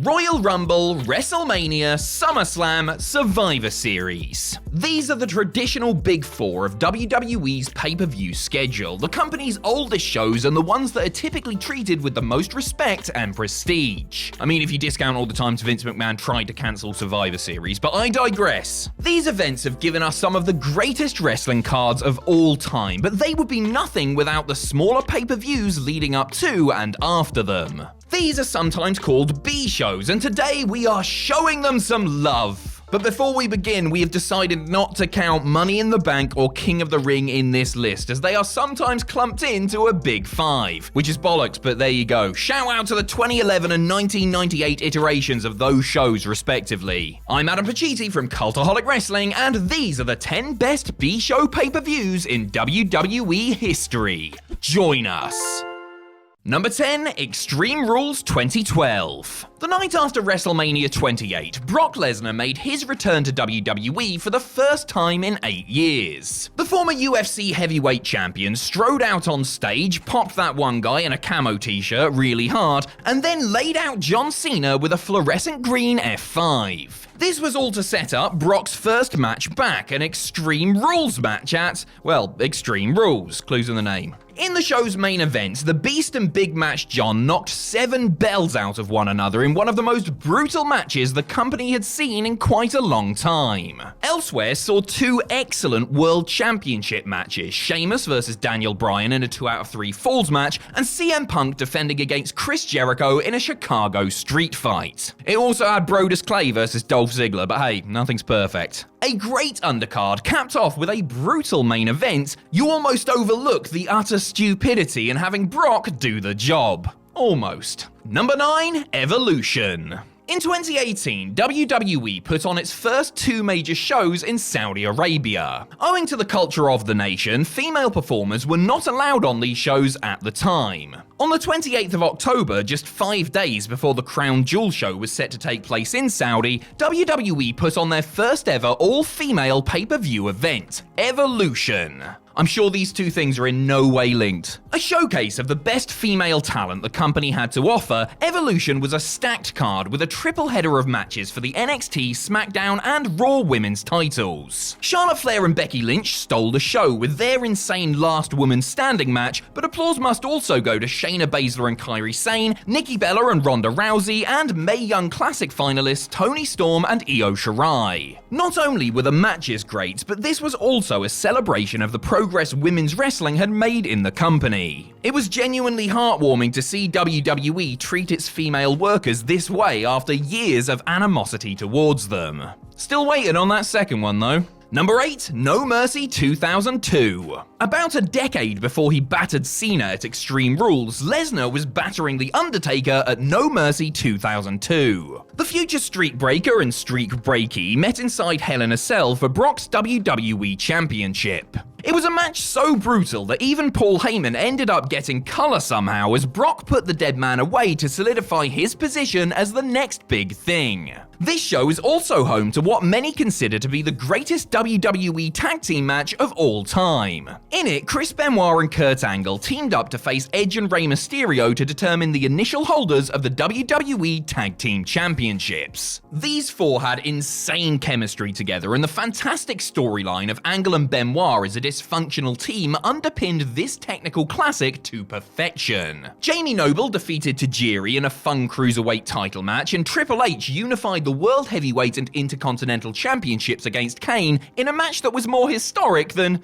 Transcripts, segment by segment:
Royal Rumble, WrestleMania, SummerSlam, Survivor Series. These are the traditional big four of WWE's pay-per-view schedule, the company's oldest shows and the ones that are typically treated with the most respect and prestige. I mean, if you discount all the times Vince McMahon tried to cancel Survivor Series, but I digress. These events have given us some of the greatest wrestling cards of all time, but they would be nothing without the smaller pay-per-views leading up to and after them. These are sometimes called B-shows, and today we are showing them some love. But before we begin, we have decided not to count Money in the Bank or King of the Ring in this list, as they are sometimes clumped into a big five, which is bollocks, but there you go. Shout out to the 2011 and 1998 iterations of those shows, respectively. I'm Adam Pacitti from Cultaholic Wrestling, and these are the 10 best B-show pay-per-views in WWE history. Join us. Number 10, Extreme Rules 2012. The night after WrestleMania 28, Brock Lesnar made his return to WWE for the first time in 8 years. The former UFC heavyweight champion strode out on stage, popped that one guy in a camo t-shirt really hard, and then laid out John Cena with a fluorescent green F5. This was all to set up Brock's first match back, an Extreme Rules match at, well, Extreme Rules, clues in the name. In the show's main event, the Beast and Big Match John knocked 7 bells out of one another in one of the most brutal matches the company had seen in quite a long time. Elsewhere saw 2 excellent World Championship matches, Sheamus versus Daniel Bryan in a 2 out of 3 falls match, and CM Punk defending against Chris Jericho in a Chicago street fight. It also had Brodus Clay versus Dolph Ziggler, but hey, nothing's perfect. A great undercard capped off with a brutal main event. You almost overlook the utter stupidity in having Brock do the job. Almost. Number 9, Evolution. In 2018, WWE put on its first 2 major shows in Saudi Arabia. Owing to the culture of the nation, female performers were not allowed on these shows at the time. On the 28th of October, just 5 days before the Crown Jewel show was set to take place in Saudi, WWE put on their first ever all-female pay-per-view event, Evolution. I'm sure these two things are in no way linked. A showcase of the best female talent the company had to offer, Evolution was a stacked card with a triple header of matches for the NXT, SmackDown, and Raw women's titles. Charlotte Flair and Becky Lynch stole the show with their insane last woman standing match, but applause must also go to Shayna Baszler and Kairi Sane, Nikki Bella and Ronda Rousey, and Mae Young Classic finalists Toni Storm and Io Shirai. Not only were the matches great, but this was also a celebration of the progress women's wrestling had made in the company. It was genuinely heartwarming to see WWE treat its female workers this way after years of animosity towards them. Still waiting on that second one though. Number 8, No Mercy 2002. About a decade before he battered Cena at Extreme Rules, Lesnar was battering The Undertaker at No Mercy 2002. The future Streak Breaker and Streak Breaky met inside Hell in a Cell for Brock's WWE Championship. It was a match so brutal that even Paul Heyman ended up getting color somehow as Brock put the dead man away to solidify his position as the next big thing. This show is also home to what many consider to be the greatest WWE tag team match of all time. In it, Chris Benoit and Kurt Angle teamed up to face Edge and Rey Mysterio to determine the initial holders of the WWE Tag Team Championships. These 4 had insane chemistry together, and the fantastic storyline of Angle and Benoit as a dysfunctional team underpinned this technical classic to perfection. Jamie Noble defeated Tajiri in a fun cruiserweight title match, and Triple H unified the World Heavyweight and Intercontinental Championships against Kane in a match that was more historic than,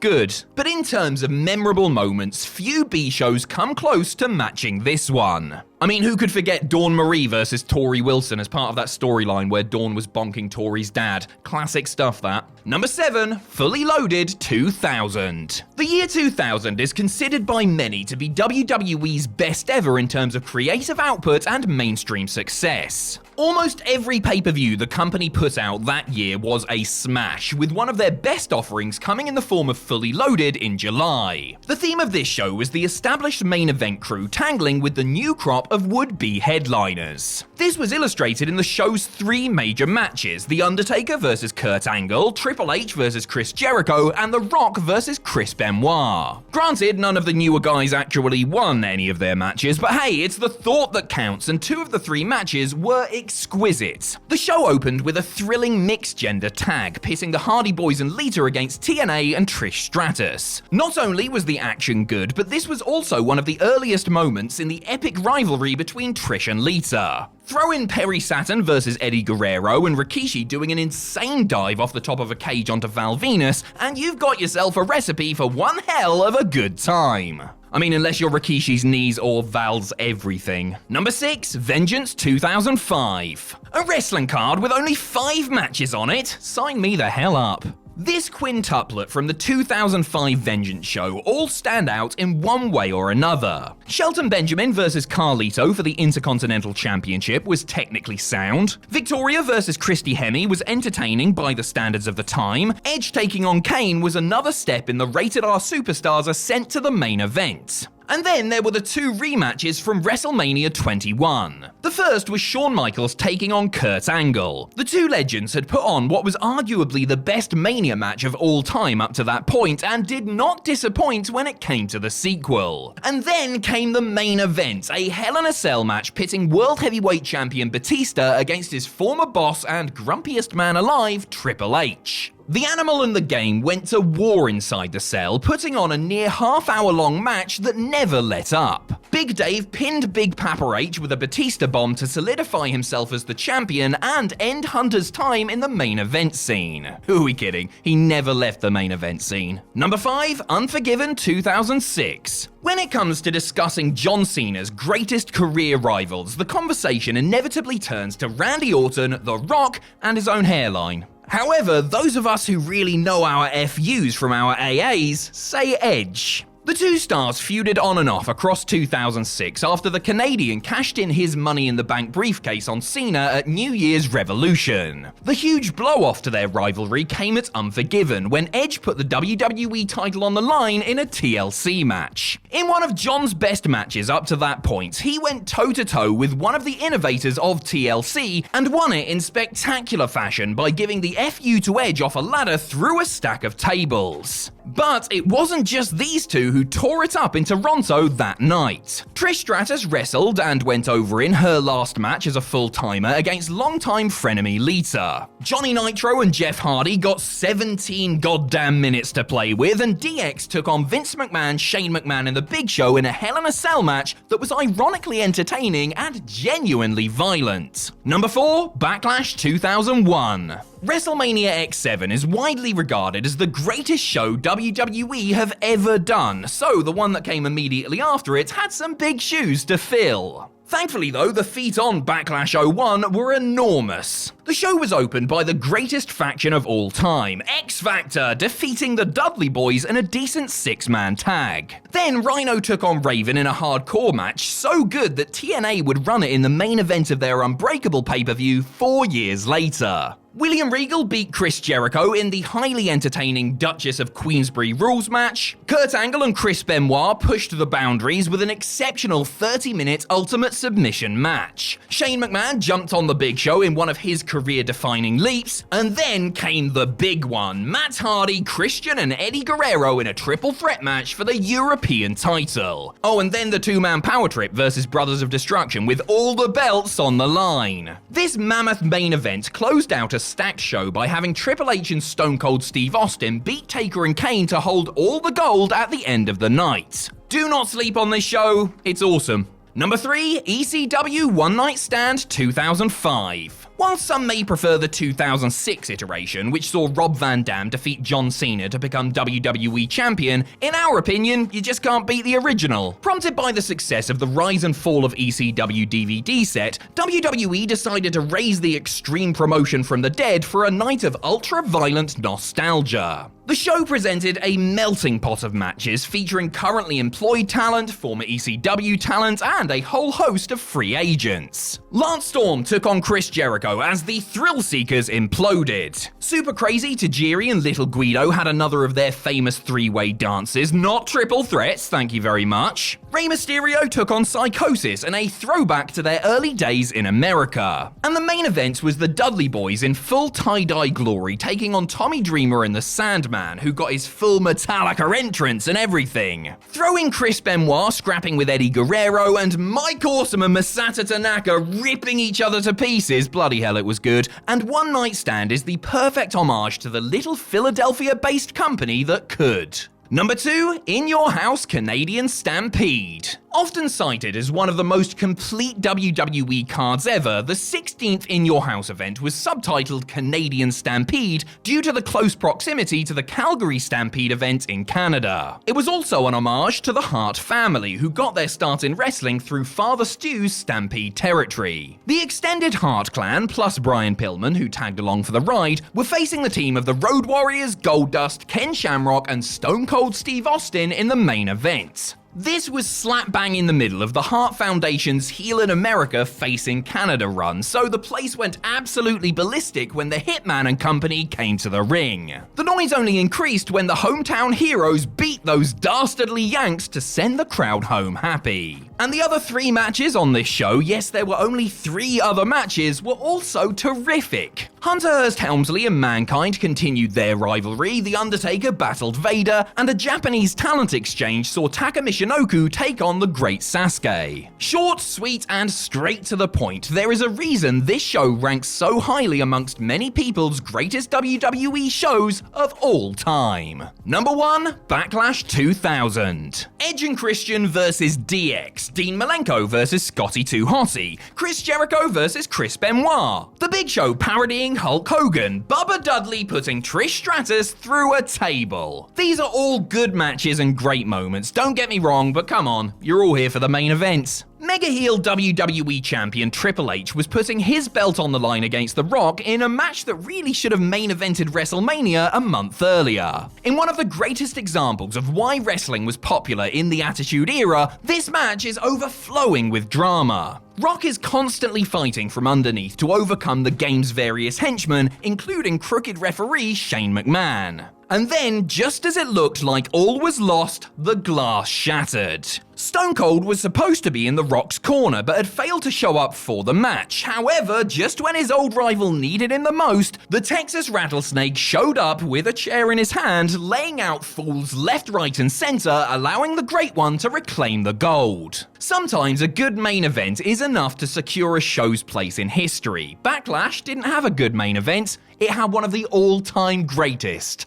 good. But in terms of memorable moments, few B-shows come close to matching this one. I mean, who could forget Dawn Marie versus Tori Wilson as part of that storyline where Dawn was bonking Tori's dad? Classic stuff, that. Number 7, Fully Loaded 2000. The year 2000 is considered by many to be WWE's best ever in terms of creative output and mainstream success. Almost every pay-per-view the company put out that year was a smash, with one of their best offerings coming in the form of Fully Loaded in July. The theme of this show was the established main event crew tangling with the new crop of would-be headliners. This was illustrated in the show's 3 major matches: The Undertaker vs. Kurt Angle, Triple H vs. Chris Jericho, and The Rock vs. Chris Benoit. Granted, none of the newer guys actually won any of their matches, but hey, it's the thought that counts, and 2 of the 3 matches were exquisite. The show opened with a thrilling mixed-gender tag, pitting the Hardy Boys and Lita against TNA and Trish Stratus. Not only was the action good, but this was also one of the earliest moments in the epic rivalry between Trish and Lita. Throw in Perry Saturn versus Eddie Guerrero and Rikishi doing an insane dive off the top of a cage onto Val Venus, and you've got yourself a recipe for one hell of a good time. I mean, unless you're Rikishi's knees or Val's everything. Number 6, Vengeance 2005. A wrestling card with only 5 matches on it? Sign me the hell up. This quintuplet from the 2005 Vengeance show all stand out in one way or another. Shelton Benjamin vs. Carlito for the Intercontinental Championship was technically sound. Victoria vs. Christy Hemme was entertaining by the standards of the time. Edge taking on Kane was another step in the rated R superstars ascent to the main event. And then there were the 2 rematches from WrestleMania 21. The first was Shawn Michaels taking on Kurt Angle. The 2 legends had put on what was arguably the best Mania match of all time up to that point, and did not disappoint when it came to the sequel. And then came the main event, a Hell in a Cell match pitting World Heavyweight Champion Batista against his former boss and grumpiest man alive, Triple H. The Animal and the Game went to war inside the cell, putting on a near half-hour-long match that never let up. Big Dave pinned Big Papa H with a Batista bomb to solidify himself as the champion and end Hunter's time in the main event scene. Who are we kidding? He never left the main event scene. Number 5, Unforgiven 2006. When it comes to discussing John Cena's greatest career rivals, the conversation inevitably turns to Randy Orton, The Rock, and his own hairline. However, those of us who really know our FUs from our AAs say Edge. The 2 stars feuded on and off across 2006 after the Canadian cashed in his Money in the Bank briefcase on Cena at New Year's Revolution. The huge blow-off to their rivalry came at Unforgiven, when Edge put the WWE title on the line in a TLC match. In one of John's best matches up to that point, he went toe-to-toe with one of the innovators of TLC and won it in spectacular fashion by giving the FU to Edge off a ladder through a stack of tables. But it wasn't just these 2 who tore it up in Toronto that night. Trish Stratus wrestled and went over in her last match as a full-timer against longtime frenemy Lita. Johnny Nitro and Jeff Hardy got 17 goddamn minutes to play with, and DX took on Vince McMahon, Shane McMahon, and The Big Show in a Hell in a Cell match that was ironically entertaining and genuinely violent. Number 4, Backlash 2001. WrestleMania X7 is widely regarded as the greatest show WWE have ever done, so the one that came immediately after it had some big shoes to fill. Thankfully though, the feat on Backlash 01 were enormous. The show was opened by the greatest faction of all time, X Factor, defeating the Dudley Boys in a decent 6-man tag. Then Rhino took on Raven in a hardcore match so good that TNA would run it in the main event of their Unbreakable pay-per-view 4 years later. William Regal beat Chris Jericho in the highly entertaining Duchess of Queensberry Rules match. Kurt Angle and Chris Benoit pushed the boundaries with an exceptional 30-minute Ultimate Submission match. Shane McMahon jumped on the Big Show in one of his career-defining leaps, and then came the big one: Matt Hardy, Christian, and Eddie Guerrero in a triple threat match for the European title. Oh, and then the 2-man power trip versus Brothers of Destruction with all the belts on the line. This mammoth main event closed out a stacked show by having Triple H and Stone Cold Steve Austin beat Taker and Kane to hold all the gold at the end of the night. Do not sleep on this show, it's awesome. Number 3, ECW One Night Stand 2005. While some may prefer the 2006 iteration, which saw Rob Van Dam defeat John Cena to become WWE Champion, in our opinion, you just can't beat the original. Prompted by the success of the Rise and Fall of ECW DVD set, WWE decided to raise the extreme promotion from the dead for a night of ultra-violent nostalgia. The show presented a melting pot of matches featuring currently employed talent, former ECW talent, and a whole host of free agents. Lance Storm took on Chris Jericho Jericho as the Thrill Seekers imploded. Super Crazy, Tajiri, and Little Guido had another of their famous three-way dances, not triple threats, thank you very much. Rey Mysterio took on Psychosis in a throwback to their early days in America. And the main event was the Dudley Boys in full tie-dye glory taking on Tommy Dreamer and the Sandman, who got his full Metallica entrance and everything. Throw in Chris Benoit scrapping with Eddie Guerrero and Mike Awesome and Masato Tanaka ripping each other to pieces, bloody hell it was good, and One Night Stand is the perfect homage to the little Philadelphia-based company that could. Number 2, In Your House Canadian Stampede. Often cited as one of the most complete WWE cards ever, the 16th In Your House event was subtitled Canadian Stampede due to the close proximity to the Calgary Stampede event in Canada. It was also an homage to the Hart family, who got their start in wrestling through Father Stu's Stampede territory. The extended Hart clan, plus Brian Pillman, who tagged along for the ride, were facing the team of the Road Warriors, Goldust, Ken Shamrock, and Stone Cold Steve Austin in the main event. This was slap bang in the middle of the Hart Foundation's Heel in America Facing Canada run, so the place went absolutely ballistic when the Hitman and company came to the ring. The noise only increased when the hometown heroes beat those dastardly Yanks to send the crowd home happy. And the other 3 matches on this show, yes, there were only 3 other matches, were also terrific. Hunter Hearst Helmsley and Mankind continued their rivalry, The Undertaker battled Vader, and a Japanese talent exchange saw Taka Michinoku take on the Great Sasuke. Short, sweet, and straight to the point, there is a reason this show ranks so highly amongst many people's greatest WWE shows of all time. Number 1, Backlash 2000. Edge and Christian versus DX, Dean Malenko versus Scotty 2 Hotty, Chris Jericho versus Chris Benoit, The Big Show parodying Hulk Hogan, Bubba Dudley putting Trish Stratus through a table. These are all good matches and great moments, don't get me wrong, but come on, you're all here for the main event. Mega heel WWE champion Triple H was putting his belt on the line against The Rock in a match that really should have main evented WrestleMania a month earlier. In one of the greatest examples of why wrestling was popular in the Attitude Era, this match is overflowing with drama. Rock is constantly fighting from underneath to overcome the game's various henchmen, including crooked referee Shane McMahon. And then, just as it looked like all was lost, the glass shattered. Stone Cold was supposed to be in The Rock's corner, but had failed to show up for the match. However, just when his old rival needed him the most, the Texas Rattlesnake showed up with a chair in his hand, laying out fools left, right, and center, allowing the Great One to reclaim the gold. Sometimes a good main event is enough to secure a show's place in history. Backlash didn't have a good main event, it had one of the all-time greatest.